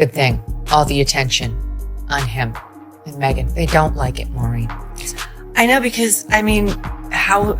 Good thing. All the attention on him and Meghan. They don't like it, Maureen. I know, because, I mean, how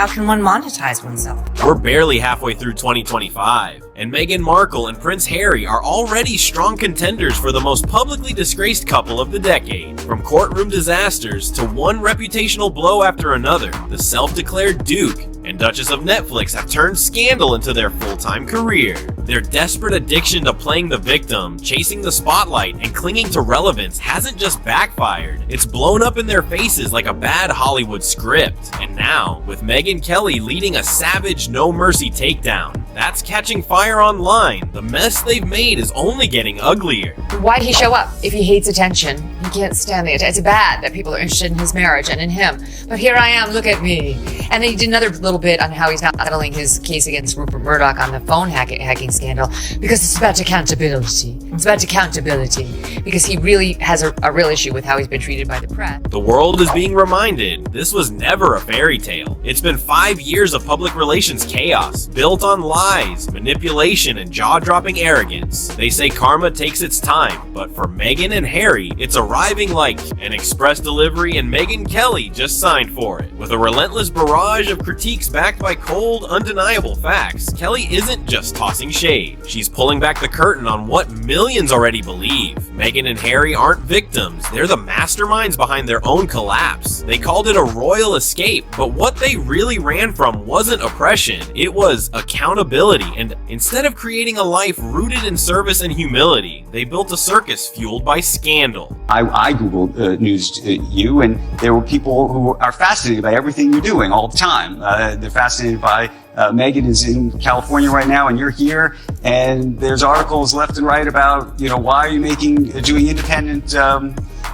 can one monetize oneself? We're barely halfway through 2025, and Meghan Markle and Prince Harry are already strong contenders for the most publicly disgraced couple of the decade. From courtroom disasters to one reputational blow after another, the self-declared Duke and Duchess of Netflix have turned scandal into their full-time career. Their desperate addiction to playing the victim, chasing the spotlight, and clinging to relevance hasn't just backfired, it's blown up in their faces like a bad Hollywood script. And now, with Megyn Kelly leading a savage no-mercy takedown, that's catching fire online. The mess they've made is only getting uglier. Why'd he show up? If he hates attention, he can't stand the attention. It's bad that people are interested in his marriage and in him. But here I am, look at me. And then he did another little bit on how he's not settling his case against Rupert Murdoch on the phone hacking scandal, because it's about accountability. It's about accountability, because he really has a real issue with how he's been treated by the press. The world is being reminded this was never a fairy tale. It's been 5 years of public relations chaos, built on lies, manipulation, and jaw-dropping arrogance. They say karma takes its time, but for Meghan and Harry, it's arriving like an express delivery, and Megyn Kelly just signed for it. With a relentless barrage of critiques backed by cold, undeniable facts, Kelly isn't just tossing shade. She's pulling back the curtain on what millions already believe. Meghan and Harry aren't victims, they're the masterminds behind their own collapse. They called it a royal escape, but what they really ran from wasn't oppression, it was accountability. And instead of creating a life rooted in service and humility, they built a circus fueled by scandal. I Googled news you, and there were people who are fascinated by everything you're doing all the time. They're fascinated by Megyn is in California right now, and you're here, and there's articles left and right about, why are you doing independent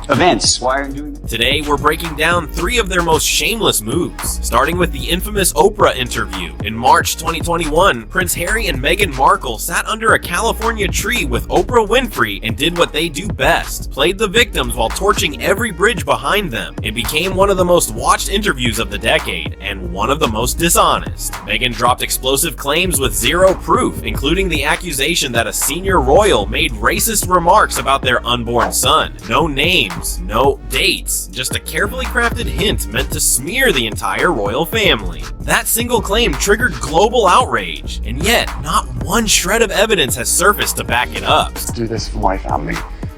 events? Why are you doing that? Today, we're breaking down 3 of their most shameless moves, starting with the infamous Oprah interview. In March 2021, Prince Harry and Meghan Markle sat under a California tree with Oprah Winfrey and did what they do best, played the victims while torching every bridge behind them. It became one of the most watched interviews of the decade, and one of the most dishonest. Meghan dropped explosive claims with zero proof, including the accusation that a senior royal made racist remarks about their unborn son. No names, no dates, just a carefully crafted hint meant to smear the entire royal family. That single claim triggered global outrage, and yet not one shred of evidence has surfaced to back it up. Do this for my family.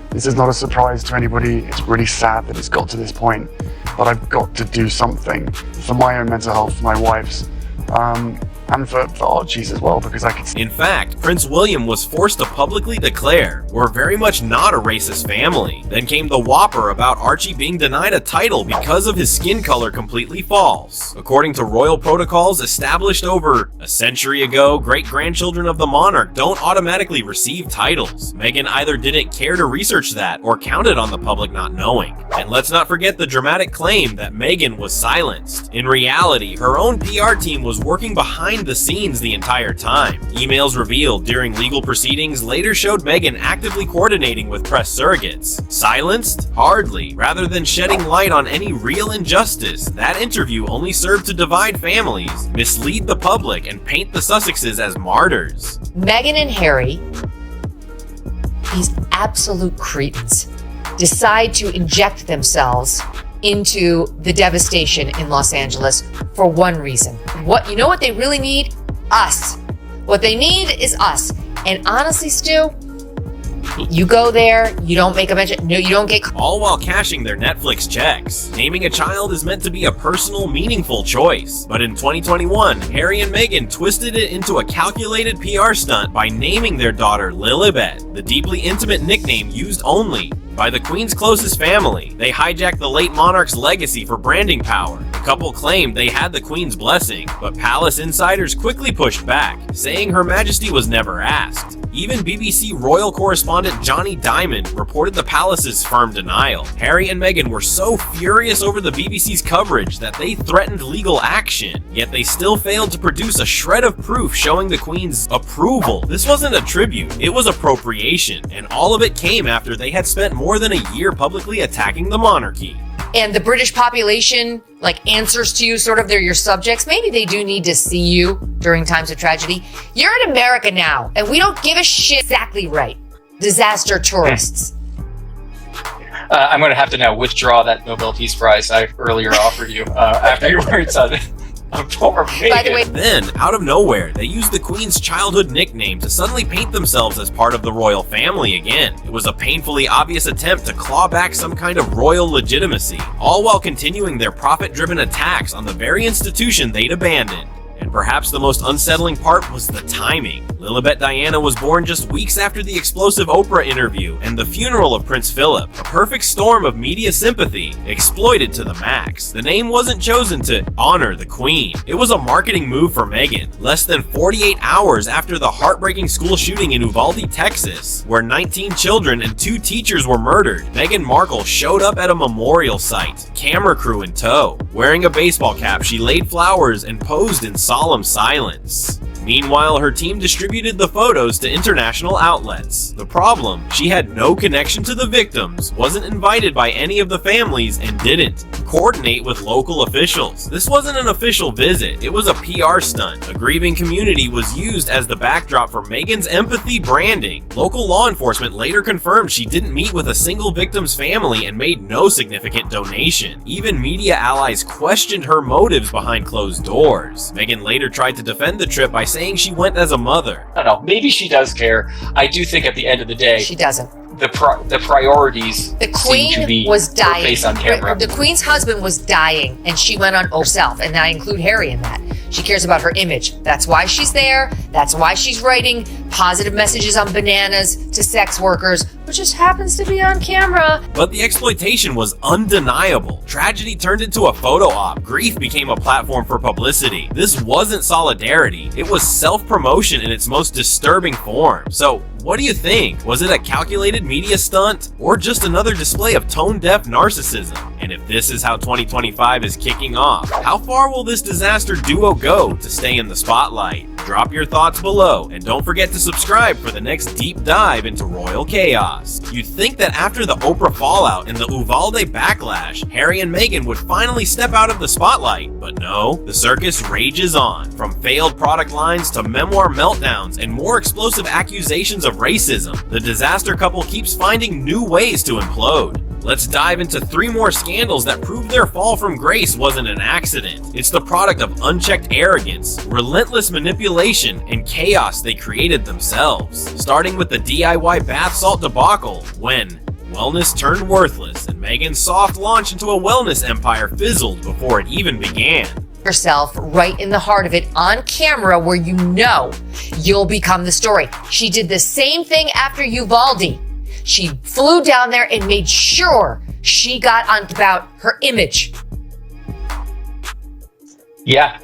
This is not a surprise to anybody. It's really sad that it's got to this point, but I've got to do something for my own mental health, for my wife's, and for Archie's as well, because I could. In fact, Prince William was forced to publicly declare, "We're very much not a racist family." Then came the whopper about Archie being denied a title because of his skin color completely false. According to royal protocols established over a century ago, great-grandchildren of the monarch don't automatically receive titles. Meghan either didn't care to research that or counted on the public not knowing. And let's not forget the dramatic claim that Meghan was silenced. In reality, her own PR team was working behind the scenes the entire time. Emails revealed during legal proceedings later showed Meghan actively coordinating with press surrogates. Silenced? Hardly. Rather than shedding light on any real injustice, that interview only served to divide families, mislead the public, and paint the Sussexes as martyrs. Meghan and Harry, these absolute cretins, decide to inject themselves into the devastation in Los Angeles for one reason. You know what they really need? Us. What they need is us. And honestly, Stu, you go there, you don't make a mention, no, you don't get. All while cashing their Netflix checks. Naming a child is meant to be a personal, meaningful choice. But in 2021, Harry and Meghan twisted it into a calculated PR stunt by naming their daughter Lilibet, the deeply intimate nickname used only by the Queen's closest family. They hijacked the late monarch's legacy for branding power. The couple claimed they had the Queen's blessing, but palace insiders quickly pushed back, saying Her Majesty was never asked. Even BBC royal correspondent Johnny Diamond reported the palace's firm denial. Harry and Meghan were so furious over the BBC's coverage that they threatened legal action, yet they still failed to produce a shred of proof showing the Queen's approval. This wasn't a tribute, it was appropriation, and all of it came after they had spent more than a year publicly attacking the monarchy. And the British population, answers to you, sort of, they're your subjects. Maybe they do need to see you during times of tragedy. You're in America now, and we don't give a shit. Exactly right. disaster tourists. I'm going to have to now withdraw that Nobel Peace Prize I earlier offered you after your words on poor Meghan. By the way, Then, out of nowhere, they used the Queen's childhood nickname to suddenly paint themselves as part of the royal family again. It was a painfully obvious attempt to claw back some kind of royal legitimacy, all while continuing their profit-driven attacks on the very institution they'd abandoned. And perhaps the most unsettling part was the timing. Lilibet Diana was born just weeks after the explosive Oprah interview and the funeral of Prince Philip, a perfect storm of media sympathy, exploited to the max. The name wasn't chosen to honor the Queen. It was a marketing move for Meghan. Less than 48 hours after the heartbreaking school shooting in Uvalde, Texas, where 19 children and 2 teachers were murdered, Meghan Markle showed up at a memorial site, camera crew in tow. Wearing a baseball cap, she laid flowers and posed in solemn silence. Meanwhile, her team distributed the photos to international outlets. The problem? She had no connection to the victims, wasn't invited by any of the families, and didn't coordinate with local officials. This wasn't an official visit, it was a PR stunt. A grieving community was used as the backdrop for Meghan's empathy branding. Local law enforcement later confirmed she didn't meet with a single victim's family and made no significant donation. Even media allies questioned her motives behind closed doors. Meghan later tried to defend the trip by saying she went as a mother. I don't know, maybe she does care. I do think at the end of the day, she doesn't. The priorities The seem to Queen be was her dying. face on camera. The Queen's husband was dying, and she went on herself, and I include Harry in that. She cares about her image. That's why she's there. That's why she's writing positive messages on bananas to sex workers, which just happens to be on camera. But the exploitation was undeniable. Tragedy turned into a photo op. Grief became a platform for publicity. This wasn't solidarity. It was self-promotion in its most disturbing form. So, what do you think? Was it a calculated media stunt or just another display of tone-deaf narcissism? And if this is how 2025 is kicking off, how far will this disaster duo go to stay in the spotlight? Drop your thoughts below, and don't forget to subscribe for the next deep dive into royal chaos. You'd think that after the Oprah fallout and the Uvalde backlash, Harry and Meghan would finally step out of the spotlight, but no, the circus rages on. From failed product lines to memoir meltdowns and more explosive accusations of racism, the disaster couple keeps finding new ways to implode. Let's dive into 3 more scandals that prove their fall from grace wasn't an accident. It's the product of unchecked arrogance, relentless manipulation, and chaos they created themselves. Starting with the DIY bath salt debacle, when wellness turned worthless and Meghan's soft launch into a wellness empire fizzled before it even began. Herself right in the heart of it on camera where you know you'll become the story. She did the same thing after Uvalde. She flew down there and made sure she got on about her image. Yeah,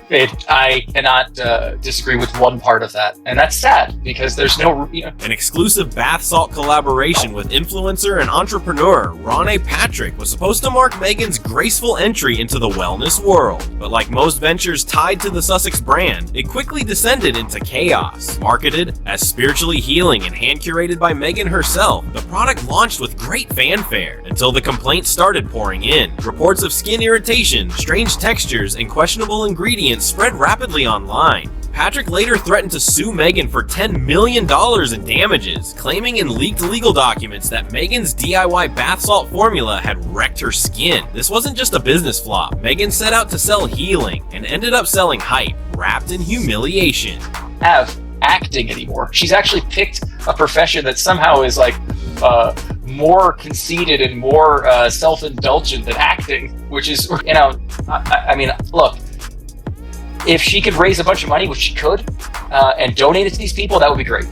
I cannot disagree with one part of that. And that's sad because there's no, An exclusive bath salt collaboration with influencer and entrepreneur Ronnie Patrick was supposed to mark Meghan's graceful entry into the wellness world. But like most ventures tied to the Sussex brand, it quickly descended into chaos. Marketed as spiritually healing and hand-curated by Meghan herself, the product launched with great fanfare until the complaints started pouring in. Reports of skin irritation, strange textures, and questionable ingredients spread rapidly online. Patrick later threatened to sue Meghan for $10 million in damages, claiming in leaked legal documents that Meghan's DIY bath salt formula had wrecked her skin. This wasn't just a business flop. Meghan set out to sell healing and ended up selling hype, wrapped in humiliation. have acting anymore. She's actually picked a profession that somehow is like more conceited and more self-indulgent than acting, which is, I mean, look, if she could raise a bunch of money, which she could, and donate it to these people, that would be great.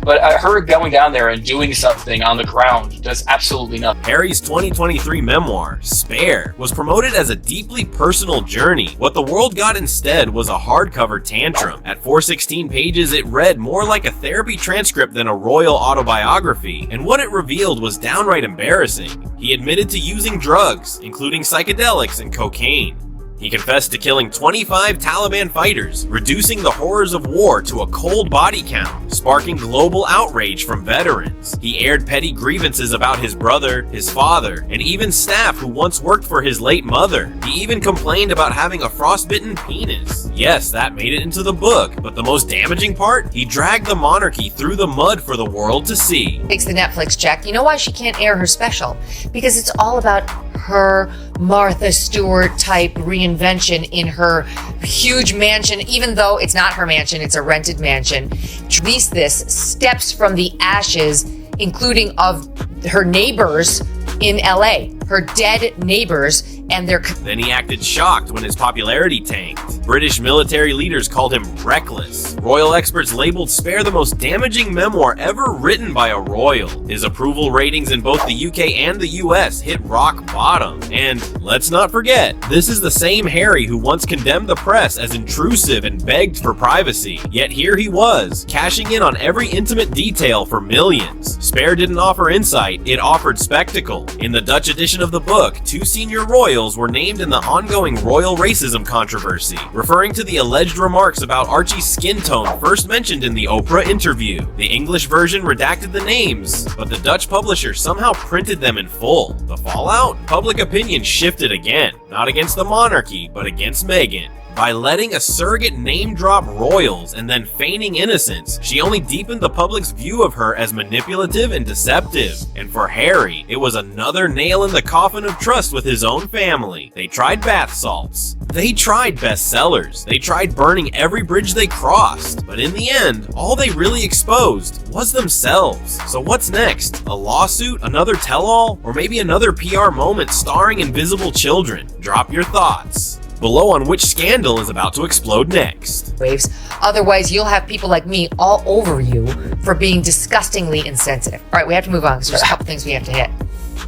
But her going down there and doing something on the ground does absolutely nothing. Harry's 2023 memoir, Spare, was promoted as a deeply personal journey. What the world got instead was a hardcover tantrum. At 416 pages, it read more like a therapy transcript than a royal autobiography, and what it revealed was downright embarrassing. He admitted to using drugs, including psychedelics and cocaine. He confessed to killing 25 Taliban fighters, reducing the horrors of war to a cold body count, sparking global outrage from veterans. He aired petty grievances about his brother, his father, and even staff who once worked for his late mother. He even complained about having a frostbitten penis. Yes, that made it into the book, but the most damaging part? He dragged the monarchy through the mud for the world to see. Takes the Netflix check. You know why she can't air her special? Because it's all about her Martha Stewart type reinvention in her huge mansion, even though it's not her mansion, it's a rented mansion. To release this steps from the ashes, including of her neighbors in LA, her dead neighbors, and their... Then he acted shocked when his popularity tanked. British military leaders called him reckless. Royal experts labeled Spare the most damaging memoir ever written by a royal. His approval ratings in both the UK and the US hit rock bottom. And let's not forget, this is the same Harry who once condemned the press as intrusive and begged for privacy. Yet here he was, cashing in on every intimate detail for millions. Spare didn't offer insight, it offered spectacle. In the Dutch edition of the book, 2 senior royals were named in the ongoing royal racism controversy, referring to the alleged remarks about Archie's skin tone first mentioned in the Oprah interview. The English version redacted the names, but the Dutch publisher somehow printed them in full. The fallout? Public opinion shifted again, not against the monarchy, but against Meghan. By letting a surrogate name-drop royals and then feigning innocence, she only deepened the public's view of her as manipulative and deceptive. And for Harry, it was another nail in the coffin of trust with his own family. They tried bath salts. They tried bestsellers. They tried burning every bridge they crossed. But in the end, all they really exposed was themselves. So what's next? A lawsuit? Another tell-all? Or maybe another PR moment starring invisible children? Drop your thoughts below on which scandal is about to explode next. waves. Otherwise, you'll have people like me all over you for being disgustingly insensitive. All right, we have to move on because there's a couple things we have to hit.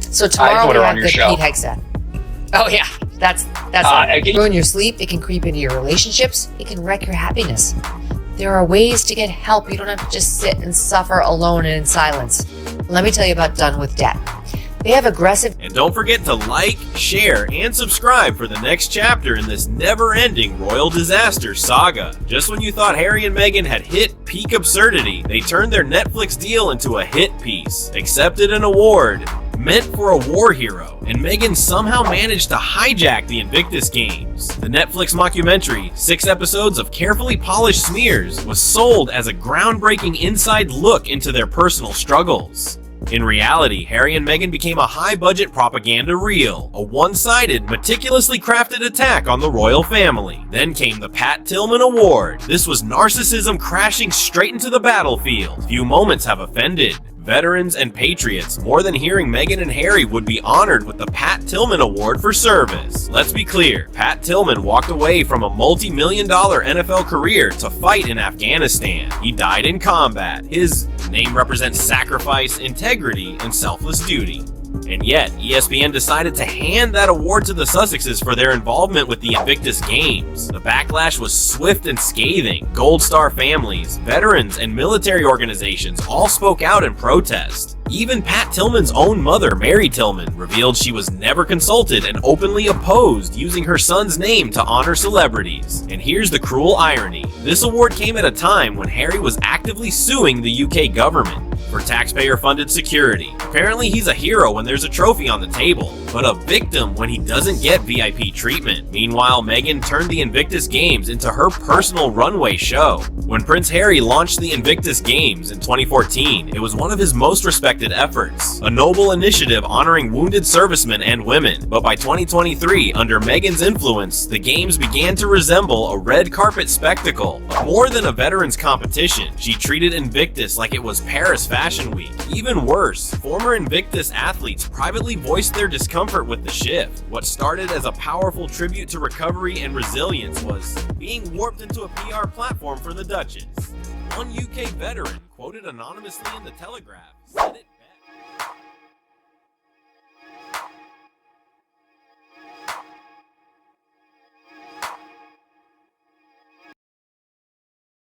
So tomorrow we have the Pete Hegseth. Oh yeah, that's it. It can ruin your sleep. It can creep into your relationships. It can wreck your happiness. There are ways to get help. You don't have to just sit and suffer alone and in silence. Let me tell you about Done with Debt. They have aggressive... And don't forget to like, share, and subscribe for the next chapter in this never-ending royal disaster saga. Just when you thought Harry and Meghan had hit peak absurdity, they turned their Netflix deal into a hit piece, accepted an award meant for a war hero, and Meghan somehow managed to hijack the Invictus Games. The Netflix mockumentary, 6 episodes of carefully polished smears, was sold as a groundbreaking inside look into their personal struggles. In reality, Harry and Meghan became a high-budget propaganda reel, a one-sided, meticulously crafted attack on the royal family. Then came the Pat Tillman Award. This was narcissism crashing straight into the battlefield. Few moments have offended veterans and patriots more than hearing Meghan and Harry would be honored with the Pat Tillman Award for service. Let's be clear, Pat Tillman walked away from a multi-million-dollar NFL career to fight in Afghanistan. He died in combat. His name represents sacrifice, integrity, and selfless duty. And yet, ESPN decided to hand that award to the Sussexes for their involvement with the Invictus Games. The backlash was swift and scathing. Gold Star families, veterans, and military organizations all spoke out in protest. Even Pat Tillman's own mother, Mary Tillman, revealed she was never consulted and openly opposed using her son's name to honor celebrities. And here's the cruel irony. This award came at a time when Harry was actively suing the UK government for taxpayer-funded security. Apparently he's a hero when there's a trophy on the table, but a victim when he doesn't get VIP treatment. Meanwhile, Meghan turned the Invictus Games into her personal runway show. When Prince Harry launched the Invictus Games in 2014, it was one of his most respected efforts, a noble initiative honoring wounded servicemen and women. But by 2023, under Meghan's influence, the Games began to resemble a red carpet spectacle. More than a veterans competition, she treated Invictus like it was Paris Fashion Week. Even worse, former Invictus athletes privately voiced their discomfort with the shift. What started as a powerful tribute to recovery and resilience was being warped into a PR platform for the Duchess. One UK veteran, quoted anonymously in the Telegraph, said it